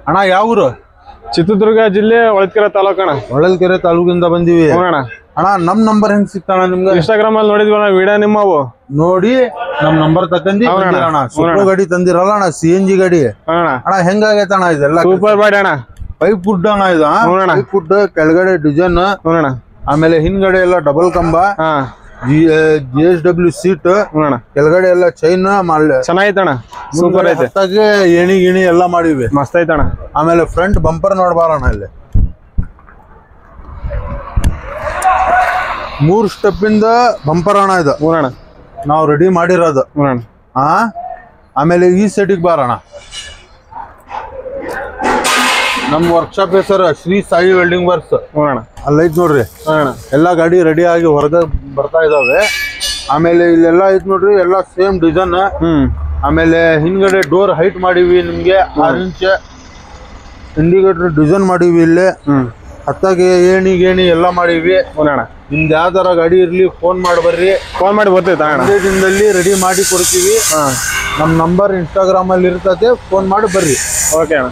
ಅಣ್ಣ ಯಾವ ಊರು? ಚಿತ್ರದುರ್ಗ ಜಿಲ್ಲೆ ಹೊಳಲ್ಕೆರೆ ತಾಲೂಕು ಅಣ್ಣ. ಹೊಳಲ್ಕೆರೆ ತಾಲೂಕಿಂದ ಬಂದಿವಿ ಅಣ್ಣ. ಅಣ್ಣ ನಮ್ ನಂಬರ್ ಹೆಂಗ್ ಸಿಕ್ತಣ್ಣ ನಿಮ್ಗೆ? ಇನ್ಸ್ಟಾಗ್ರಾಮ್ ಅಲ್ಲಿ ನೋಡಿದ್ವಿ ಅಣ್ಣ ವಿಡಿಯೋ ನಿಮ್ಮವು ನೋಡಿ ನಮ್ ನಂಬರ್ ತಕೊಂಡಿ ಅಣ್ಣ. ಸೂಪರ್ ಗಾಡಿ ತಂದಿರಲ್ಲ ಅಣ್ಣ, CNG ಗಾಡಿ ಅಣ್ಣ. ಹೆಂಗಾಗೈತೆ ಅಣ್ಣ ಇದೆಲ್ಲ? ಸೂಪರ್ ಗಾಡಿ ಅಣ್ಣ. ಪೈಪ್ ಫುಡ್ ಅಣ್ಣ ಇದು. ಪೈಪ್ ಫುಡ್ ಕೆಳಗಡೆ ಡಿಸೈನ್, ಆಮೇಲೆ ಹಿಂದ್ಗಡೆ ಎಲ್ಲ ಡಬಲ್ ಕಂಬ, GSW ಸೀಟ್, ಕೆಳಗಡೆ ಎಲ್ಲ ಚೈನ್ ಚೆನ್ನಾಗೈತಣ್ಣ. ಸೂಪರ್ ಐತೆ. ಏಣಿ ಗಿಣಿ ಎಲ್ಲ ಮಾಡಿವಿ, ಮಸ್ತ್ ಐತಣ್ಣ. ಆಮೇಲೆ ಫ್ರಂಟ್ ಬಂಪರ್ ನೋಡ್ಬಾರಣ್ಣ, ಇಲ್ಲಿ 3 ಸ್ಟೆಪ್ ಇಂದ ಬಂಪರ್ ಅಣ್ಣ ಇದು. ನಾವು ರೆಡಿ ಮಾಡಿರೋದು. ಆಮೇಲೆ ಈ ಸೈಡಿಗೆ ಬಾರಣ್ಣ. ನಮ್ ವರ್ಕ್ಶಾಪ್ ಹೆಸರು ಶ್ರೀ ಸಾಯಿ ವೆಲ್ಡಿಂಗ್ ವರ್ಕ್ಸ್. ಅಲ್ಲೈತ್ ನೋಡ್ರಿ, ಎಲ್ಲಾ ಗಾಡಿ ರೆಡಿ ಆಗಿ ಹೊರಗೆ ಬರ್ತಾ ಇದಾವೆ. ಆಮೇಲೆ ಇಲ್ಲೆಲ್ಲ ಐತ್ ನೋಡ್ರಿ, ಎಲ್ಲ ಸೇಮ್ ಡಿಸೈನ್. ಆಮೇಲೆ ಹಿಂದ್ಗಡೆ ಡೋರ್ ಹೈಟ್ ಮಾಡಿವಿ, ನಿಮ್ಗೆ 6 ಇಂಚ್ ಇಂಡಿಕೇಟರ್ ಡಿಸೈನ್ ಮಾಡಿವಿ. ಇಲ್ಲಿ ಹತ್ತಾಗೆ ಏಣಿ ಗೇಣಿ ಎಲ್ಲ ಮಾಡಿವಿ. ನಿಮ್ದು ಯಾವ್ದಾರ ಗಾಡಿ ಇರ್ಲಿ ಫೋನ್ ಮಾಡಿ ಬರ್ರಿ, ಫೋನ್ ಮಾಡಿ ಬರ್ತೈತೆ. ದಿನದಲ್ಲಿ ರೆಡಿ ಮಾಡಿ ಕೊಡ್ತೀವಿ. ನಮ್ ನಂಬರ್ ಇನ್ಸ್ಟಾಗ್ರಾಮ್ ಅಲ್ಲಿ ಇರ್ತದೆ, ಫೋನ್ ಮಾಡಿ ಬರ್ರಿ. ಓಕೆ ಅಣ್ಣ.